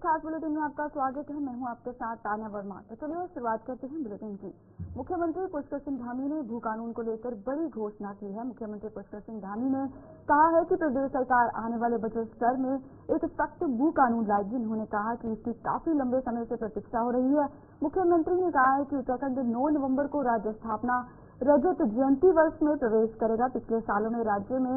खास बुलेटिन में आपका स्वागत है। मैं हूं आपके साथ तान्या वर्मा। तो चलिए शुरुआत करते हैं बुलेटिन की। मुख्यमंत्री पुष्कर सिंह धामी ने भू कानून को लेकर बड़ी घोषणा की है। मुख्यमंत्री पुष्कर सिंह धामी ने कहा है कि प्रदेश सरकार आने वाले बजट सत्र में एक सख्त भू कानून लाएगी। उन्होंने कहा कि इसकी काफी लंबे समय से प्रतीक्षा हो रही है। मुख्यमंत्री ने कहा है कि उत्तराखंड 9 नवम्बर को राज्य स्थापना रजत जयंती वर्ष में प्रवेश करेगा। पिछले सालों में राज्य में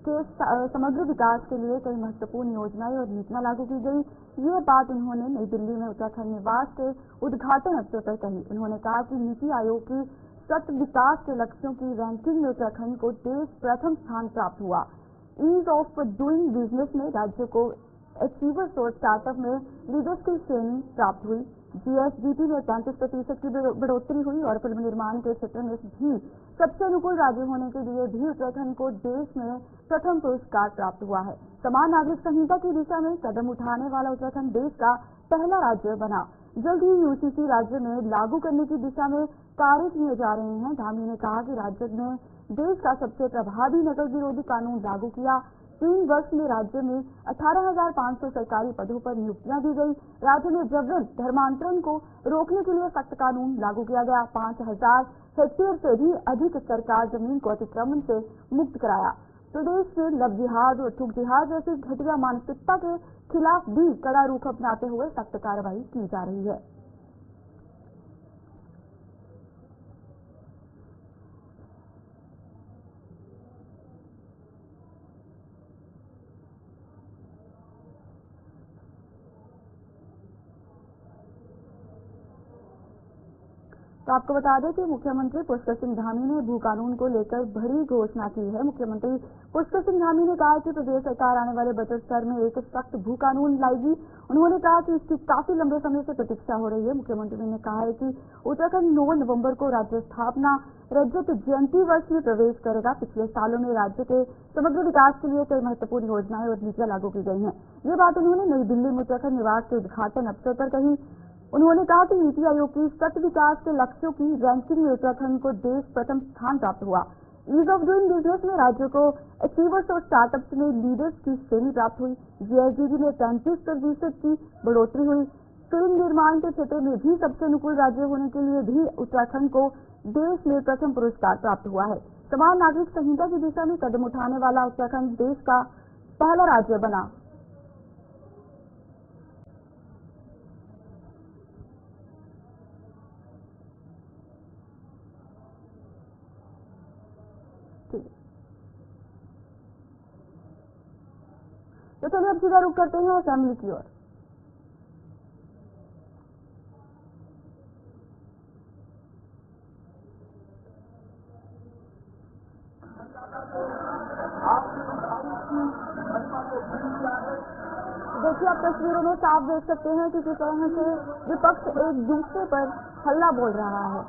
के समग्र विकास के लिए कई महत्वपूर्ण योजनाएं और नीतियां लागू की गई। ये बात उन्होंने नई दिल्ली में उत्तराखंड निवास के उद्घाटन अवसर पर कही। उन्होंने कहा कि नीति आयोग की सतत विकास के लक्ष्यों की रैंकिंग में उत्तराखंड को देश प्रथम स्थान प्राप्त हुआ। ईज ऑफ डूइंग बिजनेस में राज्य को अचीवर्स और स्टार्टअप में लीडर्स की श्रेणी प्राप्त हुई। जीएसडीपी में 35% की बढ़ोतरी हुई और फिल्म निर्माण के क्षेत्र में भी सबसे अनुकूल राज्य होने के लिए भी उत्तराखंड को देश में प्रथम पुरस्कार प्राप्त हुआ है। समान नागरिक संहिता की दिशा में कदम उठाने वाला उत्तराखंड देश का पहला राज्य बना। जल्द ही यूसीसी राज्य में लागू करने की दिशा में कार्य किए जा रहे हैं। धामी ने कहा कि राज्य ने देश का सबसे प्रभावी नकल विरोधी कानून लागू किया। 3 वर्ष में राज्य में 18,500 सरकारी पदों पर नियुक्तियां दी गई। राज्य में जबरन धर्मांतरण को रोकने के लिए सख्त कानून लागू किया गया। 5,000 हेक्टेयर से भी अधिक सरकार जमीन को अतिक्रमण से मुक्त कराया। प्रदेश में लव जिहाद और ठुक जिहाद जैसी घटिया मानसिकता के खिलाफ भी कड़ा रुख अपनाते हुए सख्त कार्रवाई की जा रही है। तो आपको बता दें कि मुख्यमंत्री पुष्कर सिंह धामी ने भू कानून को लेकर बड़ी घोषणा की है। मुख्यमंत्री पुष्कर सिंह धामी ने कहा कि प्रदेश सरकार आने वाले बजट सत्र में एक सख्त भू कानून लाएगी। उन्होंने कहा कि इसकी काफी लंबे समय से प्रतीक्षा हो रही है। मुख्यमंत्री ने कहा है कि उत्तराखंड 9 नवम्बर को राज्य स्थापना रजत जयंती वर्ष में प्रवेश करेगा। पिछले सालों में राज्य के समग्र विकास के लिए कई महत्वपूर्ण योजनाएं और नीतियां लागू की गई हैं। ये बात उन्होंने नई दिल्ली में उत्तराखंड निवास के उद्घाटन अवसर पर कही। उन्होंने कहा कि नीति आयोग की सतत विकास के लक्ष्यों की रैंकिंग में उत्तराखंड को देश प्रथम स्थान प्राप्त हुआ। ईज ऑफ डूइंग बिजनेस में राज्य को अचीवर्स और स्टार्टअप्स में लीडर्स की श्रेणी प्राप्त हुई। जीएसडीपी में 35% की बढ़ोतरी हुई। फिल्म निर्माण के क्षेत्र में भी सबसे अनुकूल राज्य होने के लिए भी उत्तराखंड को देश में प्रथम पुरस्कार प्राप्त हुआ है। समान नागरिक संहिता की दिशा में कदम उठाने वाला उत्तराखंड देश का पहला राज्य बना। तो चलिए अब सीधा रुख करते हैं असेंबली की ओर। देखिए, आप तस्वीरों में साफ देख सकते हैं कि किस तरह से विपक्ष एक दूसरे पर हल्ला बोल रहा है।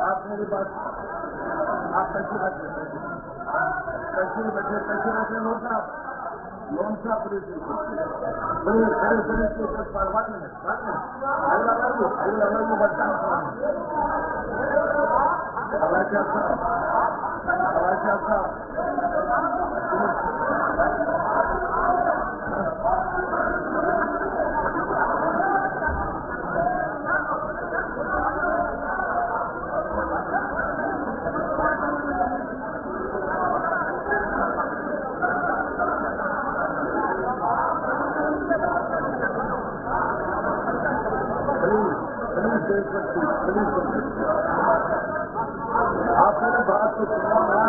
आप मेरी बात आप कैसे बैठे लोन साहब आप मेरी बात को सुनो ना।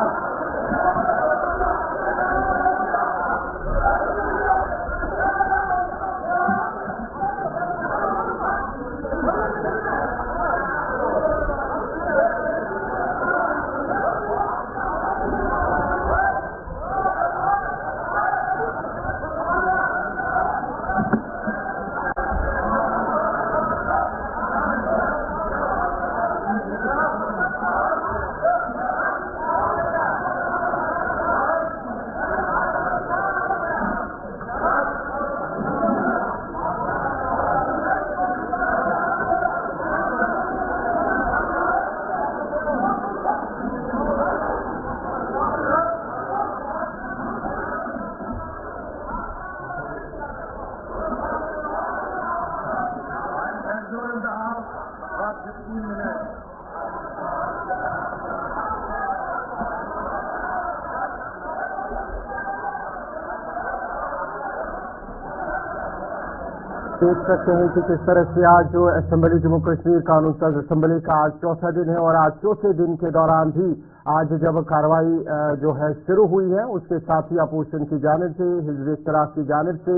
देख सकते हैं कि किस तरह से आज जो असेंबली जम्मू कश्मीर कानून साज असेंबली का आज चौथा दिन है और आज चौथे दिन के दौरान भी आज जब कार्रवाई जो है शुरू हुई है उसके साथ ही अपोजिशन की जानिब से हिजब इख्तिलाफ की जानिब से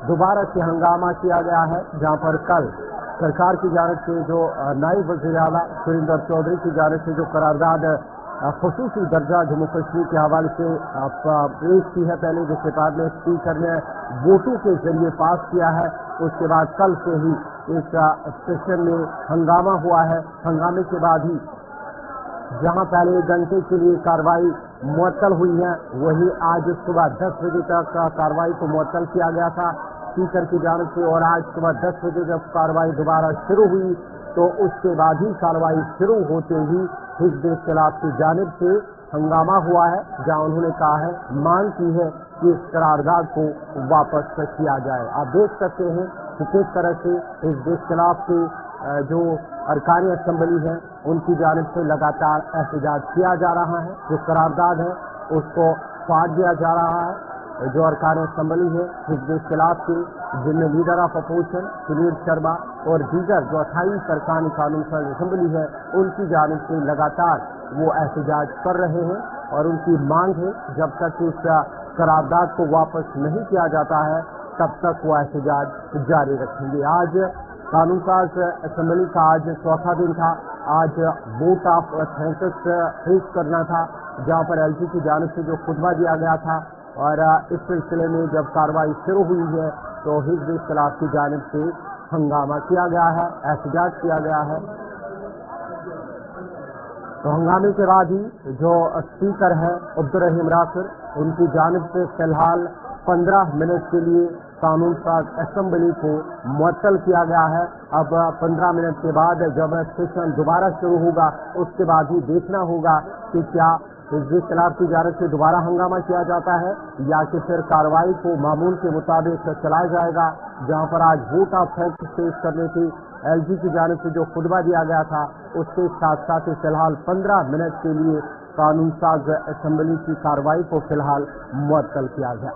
दोबारा से हंगामा किया गया है, जहां पर कल सरकार की जानिब से जो नायब वज़ीर आला सुरिंदर चौधरी की जानिब से जो करारदाद खसूसी दर्जा जम्मू कश्मीर के हवाले से पेश की है पहले, जिसके बाद में स्पीकर ने वोटों के जरिए पास किया है। उसके बाद कल से ही इस सेशन में हंगामा हुआ है। हंगामे के बाद ही जहां पहले 1 घंटे के लिए कार्रवाई मुअत्तल हुई है, वही आज सुबह 10 बजे तक कार्रवाई को मुअत्तल किया गया था स्पीकर की जानिब से, और आज सुबह 10 बजे जब कार्रवाई दोबारा शुरू हुई तो उसके बाद ही कार्रवाई शुरू होते ही हिजब इख्तिलाफ की जानिब से हंगामा हुआ है, जहां उन्होंने कहा है, मांग की है कि इस करारदाद को वापस किया जाए। आप देख सकते हैं कि किस तरह से हिजब इख्तिलाफ के जो अरकान असेंबली हैं उनकी जानिब से लगातार एहतजाज किया जा रहा है। जो करारदाद है उसको फाड़ दिया जा रहा है। जो अरकान असेंबली है हिजब इख्तिलाफ के, जिनमें leader of opposition Sunil Sharma और दीगर जो 28 अरकान कानून साज असेंबली है उनकी जानिब से लगातार वो एहतजाज कर रहे हैं और उनकी मांग है जब तक इस करारदाद को वापस नहीं किया जाता है तब तक वो एहतजाज जारी रखेंगे। आज कानून साज असेंबली का आज चौथा दिन था। आज वोट ऑफ थैंक्स पेश करना था, जहां पर एलजी की जानिब से जो खुतबा दिया गया था, और इस सिलसिले में जब कार्रवाई शुरू हुई है तो हिजब इख्तिलाफ की जानिब से हंगामा किया गया है, एहतजाज किया गया है। तो हंगामे के बाद ही जो स्पीकर है अब्दुल रहीम रासिर, उनकी जानिब से फिलहाल 15 मिनट के लिए कानून साज असेंबली को मुअत्तल किया गया है। अब 15 मिनट के बाद जब सेशन दोबारा शुरू होगा उसके बाद ही देखना होगा कि क्या हिजब इख्तिलाफ की जानिब से दोबारा हंगामा किया जाता है या कि फिर कार्रवाई को मामूल के मुताबिक चलाया जाएगा। जहां पर आज वोट ऑफ थैंक्स पेश करने की एलजी की जानिब से जो खुतबा दिया गया था उसके साथ साथ फिलहाल 15 मिनट के लिए कानून साज असेंबली की कार्रवाई को फिलहाल मुअत्तल किया गया।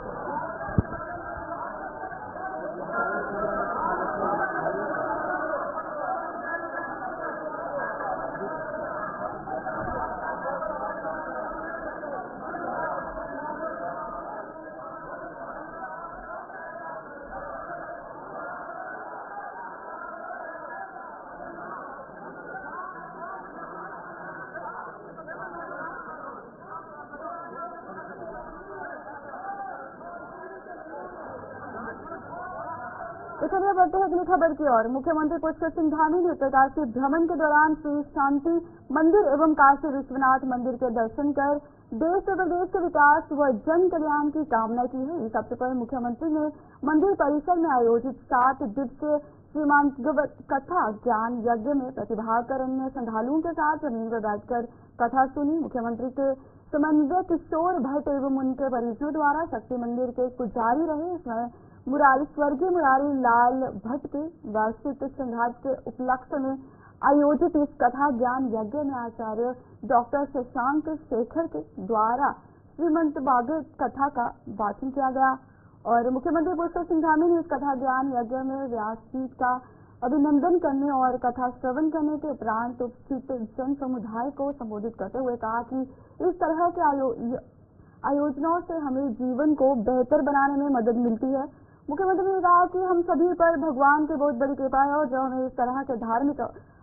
तो चलिए बढ़ते हैं अगली खबर की ओर। मुख्यमंत्री पुष्कर सिंह धामी ने प्रकाशी भ्रमण के दौरान श्री शांति मंदिर एवं काशी विश्वनाथ मंदिर के दर्शन कर देश और प्रदेश के विकास व जन कल्याण की कामना की है। इस अवसर पर मुख्यमंत्री ने मंदिर परिसर में आयोजित 7 दिवसीय श्रीमंत कथा ज्ञान यज्ञ में प्रतिभाग कर अन्य श्रद्धालुओं के साथ जमीन पर बैठकर कथा सुनी। मुख्यमंत्री के समन्वय किशोर भट्ट एवं उनके परिजनों द्वारा शक्ति मंदिर के पुजारी रहे। इसमें स्वर्गीय मुरारी लाल भट्ट के वार्षिक श्रृंगार के उपलक्ष्य में आयोजित इस कथा ज्ञान यज्ञ में आचार्य डॉक्टर शशांक शेखर के द्वारा श्रीमंत भागवत कथा का वाचन किया गया और मुख्यमंत्री पुष्कर सिंह धामी ने इस कथा ज्ञान यज्ञ में व्यासपीठ का अभिनंदन करने और कथा श्रवण करने के उपरांत उपस्थित जन समुदाय को संबोधित करते हुए कहा कि इस तरह के आयोजनाओं से हमें जीवन को बेहतर बनाने में मदद मिलती है। मुख्यमंत्री ने कहा कि हम सभी पर भगवान की बहुत बड़ी कृपा है और जो हमें इस तरह के धार्मिक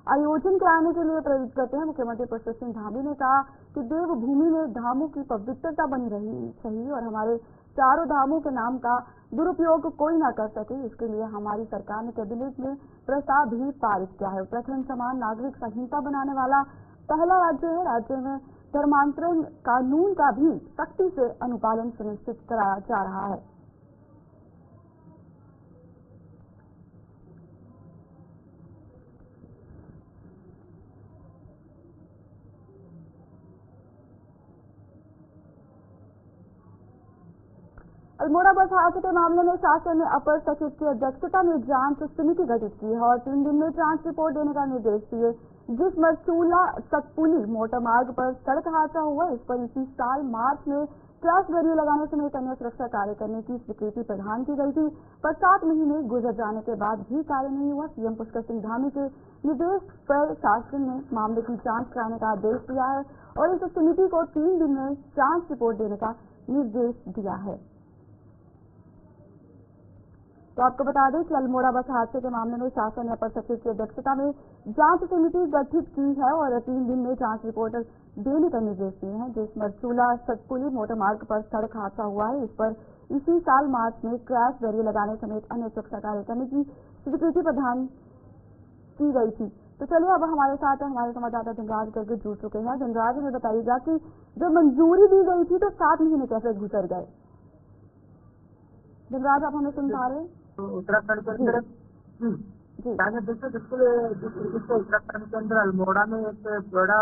आयोजन कराने के लिए प्रेरित करते हैं। मुख्यमंत्री पुष्कर सिंह धामी ने कहा कि देवभूमि में धामों की पवित्रता बनी रही चाहिए और हमारे चारों धामों के नाम का दुरुपयोग कोई ना कर सके, इसके लिए हमारी सरकार ने कैबिनेट में प्रस्ताव भी पारित किया है। उत्तराखंड समान नागरिक संहिता बनाने वाला पहला राज्य है। राज्य में धर्मांतरण कानून का भी सख्ती से अनुपालन सुनिश्चित कराया जा रहा है। अल्मोड़ा बस हादसे के मामले में शासन ने अपर सचिव की अध्यक्षता में जांच समिति गठित की है और 3 दिन में जांच रिपोर्ट देने का निर्देश दिए। जिस मरचूला सतपुली मोटर मार्ग पर सड़क हादसा हुआ, इस पर इसी साल मार्च में क्रैश बैरियर लगाने समेत अन्य सुरक्षा कार्य करने की स्वीकृति प्रदान की गई थी, पर 7 महीने गुजर जाने के बाद भी कार्य नहीं हुआ। सीएम पुष्कर सिंह धामी के निर्देश पर शासन ने मामले की जांच कराने का आदेश दिया है और इस समिति को 3 दिन में जांच रिपोर्ट देने का निर्देश दिया है। तो आपको बता दें कि अल्मोड़ा बस हादसे के मामले में शासन ने अपर सचिव की अध्यक्षता में जांच समिति गठित की है और 3 दिन में जांच रिपोर्ट देने का निर्देश दिए हैं। जिस मरचूला सतपुली मोटर मार्ग पर सड़क हादसा हुआ है, इस पर इसी साल मार्च में क्रैश बैरियर लगाने समेत अन्य सुरक्षा कार्य करने की स्वीकृति प्रदान की गई थी। तो चलिए अब हमारे साथ हमारे संवाददाता धनराज गर्ग जुड़ चुके हैं। धनराज, हमें बताइएगा कि जब मंजूरी दी गई थी तो 7 महीने कैसे गुजर गए? धनराज, आप हमें सुन पा रहे हैं? उत्तराखंड के अंदर देखिए जिससे उत्तराखंड के अंदर अल्मोड़ा में एक बड़ा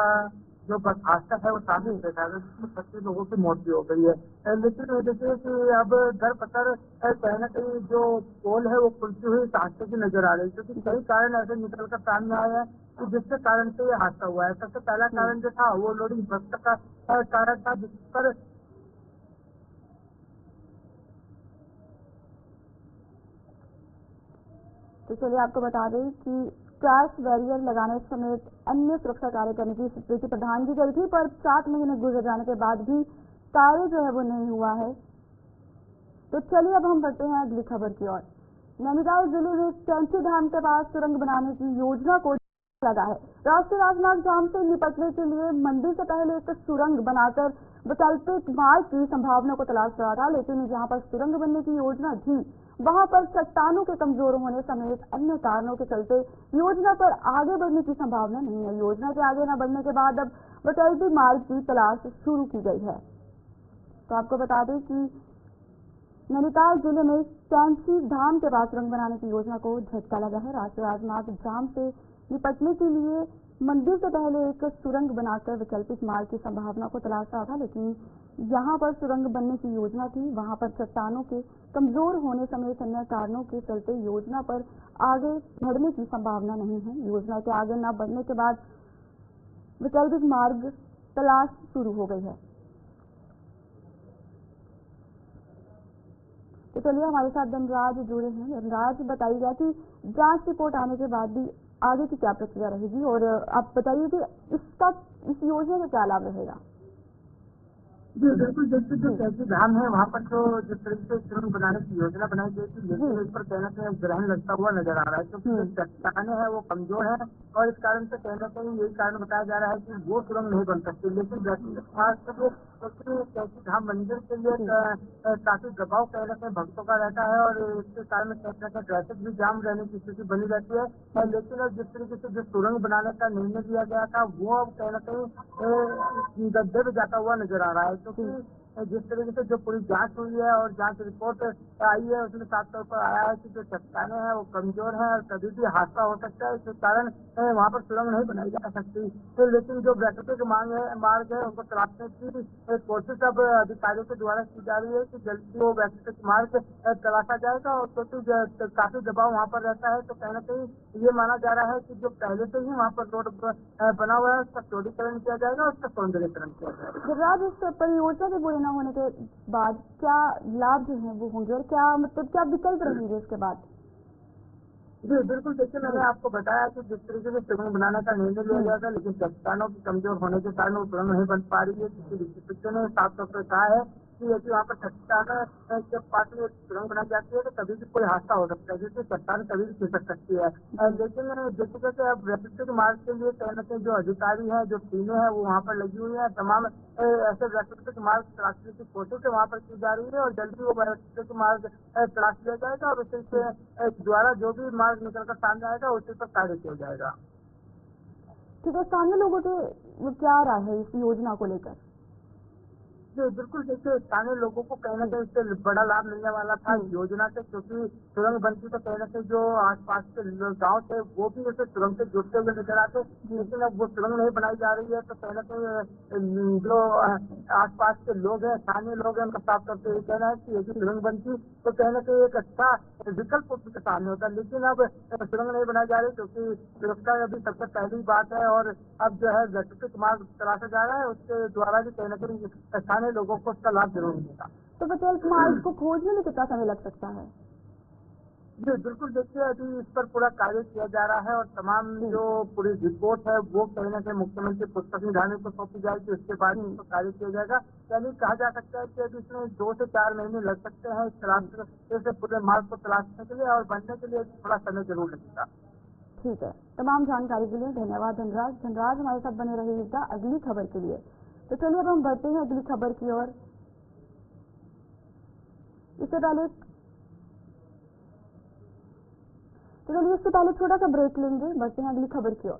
जो बस हादसा है वो सामने बैठा है, जिसमें 25 लोगों की मौत भी हो गई है। लेकिन देखिए कि अब दर पतर कहीं न कहीं जो पोल है वो खुलती हुई हादसे की नजर आ रही है, क्योंकि कई कारण ऐसे निकल कर सामने आए हैं कि जिसके कारण से ये हादसा हुआ है। सबसे पहला कारण जो था वो लोडिंग बस का कारण था, जिस पर तो चलिए आपको बता दें कि क्रैश बैरियर लगाने समेत अन्य सुरक्षा कार्य करने की स्वीकृति प्रदान की गई थी, पर 7 महीने गुजर जाने के बाद भी कार्य जो है वो नहीं हुआ है। तो चलिए अब हम बढ़ते हैं अगली खबर की ओर। नैनीताल जिले में कैंची धाम के पास सुरंग बनाने की योजना को लगा है। राष्ट्रीय राजमार्ग जाम से निपटने के लिए मंदिर से पहले एक सुरंग बनाकर वैकल्पिक मार्ग की संभावना को तलाश रहा था, लेकिन जहां पर सुरंग बनने की योजना थी वहां पर चट्टानों के कमजोर होने समेत अन्य कारणों के चलते योजना पर आगे बढ़ने की संभावना नहीं है। योजना के आगे न बढ़ने के बाद अब वैकल्पिक मार्ग की तलाश शुरू की गई है। तो आपको बता दें कि नैनीताल जिले में कैंची धाम के पास सुरंग बनाने की योजना को झटका लगा है। राष्ट्रीय राजमार्ग जाम से निपटने के लिए मंदिर से पहले एक सुरंग बनाकर वैकल्पिक मार्ग की संभावना को तलाश रहा था, लेकिन जहां पर सुरंग बनने की योजना थी वहां पर चट्टानों के कमजोर होने समेत अन्य कारणों के चलते योजना पर आगे बढ़ने की संभावना नहीं है। योजना के आगे न बढ़ने के बाद वैकल्पिक मार्ग तलाश शुरू हो गई है। तो चलिए हमारे साथ धनराज जुड़े हैं। धनराज, बताइएगा कि जांच रिपोर्ट आने के बाद भी आगे की क्या प्रक्रिया रहेगी और आप बताइए कि इस योजना का क्या लाभ रहेगा? जी बिल्कुल, देखिए जो कैंची धाम है वहाँ पर जो जिस तरीके से सुरंग बनाने की योजना बनाई गई थी, लेकिन इस पर कहना कहीं ग्रहण लगता हुआ नजर आ रहा है, क्योंकि जो चट्टानें हैं वो कमजोर है और इस कारण से कहना कहीं यही कारण बताया जा रहा है कि वो सुरंग नहीं बन सकती। लेकिन कैंची धाम मंदिर के लिए काफी दबाव कहना कहीं भक्तों का रहता है और इसके कारण कहना कहीं ट्रैफिक भी जाम रहने की स्थिति बनी रहती है। लेकिन अब जिस तरीके से जो सुरंग बनाने का निर्णय लिया गया था वो अब कहना कहीं गड्ढे में जाता हुआ नजर आ रहा है, क्योंकि जिस तरीके से जो पूरी जांच हुई है और जांच रिपोर्ट आई है उसमें साफ तौर पर आया है कि जो चट्टानें हैं वो कमजोर हैं और कभी भी हादसा हो सकता है, इस कारण वहाँ पर सुरंग नहीं बनाई जा सकती। तो लेकिन जो वैकल्पिक मार्ग है उनको तलाशने की कोशिश अब अधिकारियों के द्वारा की जा रही है कि जल्दी वो वैकल्पिक मार्ग तलाशा जाएगा, और क्योंकि काफी दबाव वहाँ पर रहता है तो कहीं न कहीं ये माना जा रहा है कि जो पहले से ही वहाँ पर रोड बना हुआ है उसका चौड़ीकरण किया जाएगा, उसका सौंदर्यीकरण किया जाएगा। इस परियोजना के पूरे न होने के बाद क्या लाभ जो है वो होंगे और क्या क्या विकल्प रहेंगे इसके बाद? जी बिल्कुल, देखिए मैंने आपको बताया कि जिस तरीके से सुरंग बनाने का निर्णय लिया गया था, लेकिन चट्टानों की कमजोर होने के कारण वो सुरंग नहीं बन पा रही है, क्योंकि विशेषज्ञों ने साफ तौर पर कहा है कि यदि वहाँ पर चट्टान के पास में सुरंग बनाई जाती है तो कभी भी कोई हादसा हो सकता है, जिससे चट्टान कभी भी खिसक सकती है। लेकिन जैसे कि अब वैकल्पिक मार्ग के लिए कहीं न कहीं जो अधिकारी हैं, जो टीमें हैं वो वहाँ पर लगी हुई है, तमाम ऐसे वैकल्पिक मार्ग तलाशने की कोशिश वहाँ पर की जा रही है और जल्दी वो वैकल्पिक मार्ग तलाश लिया जाएगा और उसी के द्वारा जो भी मार्ग निकल कर सामने आएगा उसी पर कार्य किया जाएगा। ठीक है, स्थानीय लोगों के क्या राय है इस योजना को लेकर? जी बिल्कुल, देखिए स्थानीय लोगों को कहीं न कहीं इससे बड़ा लाभ मिलने वाला था योजना से, क्योंकि सुरंग बनती तो कहीं न कहीं जो आसपास के गांव थे वो भी इसे सुरंग से जुड़ते हुए नजर आते, लेकिन अब वो सुरंग नहीं बनाई जा रही है तो कहीं न कहीं जो आसपास के लोग हैं, स्थानीय लोग हैं, उनका साफ तौर पर यही कहना है कि यदि सुरंग बनती तो कहीं न कहीं एक अच्छा विकल्प उनके सामने होता है। लेकिन अब सुरंग नहीं बनाई जा रही क्योंकि सुरक्षा अभी सबसे पहली बात है और अब जो है वैकल्पिक मार्ग तलाशा जा रहा है, उसके द्वारा भी कहीं न कहीं सारे लोगों को उसका लाभ जरूर मिलेगा। तो पटेल समाज को खोजने में कितना समय लग सकता है? जी बिल्कुल, देखिए अभी इस पर पूरा कार्य किया जा रहा है और तमाम जो पूरी रिपोर्ट है वो कहीं न कहीं मुख्यमंत्री पुष्कर सिंह धामी को सौंपी जाएगी, उसके बाद इस पर कार्य किया जाएगा। यानी कहा जा सकता है कि अभी इसमें 2 से 4 महीने लग सकते हैं इस तलाश से पूरे मार्ग को तलाशने के लिए, और बनने के लिए थोड़ा समय जरूर लगेगा। ठीक है, तमाम जानकारी के लिए धन्यवाद धनराज। धनराज हमारे साथ बने रहिएगा अगली खबर के लिए। तो चलिए अब हम बढ़ते हैं अगली खबर की ओर। इससे पहले छोटा सा ब्रेक लेंगे, बढ़ते हैं अगली खबर की ओर।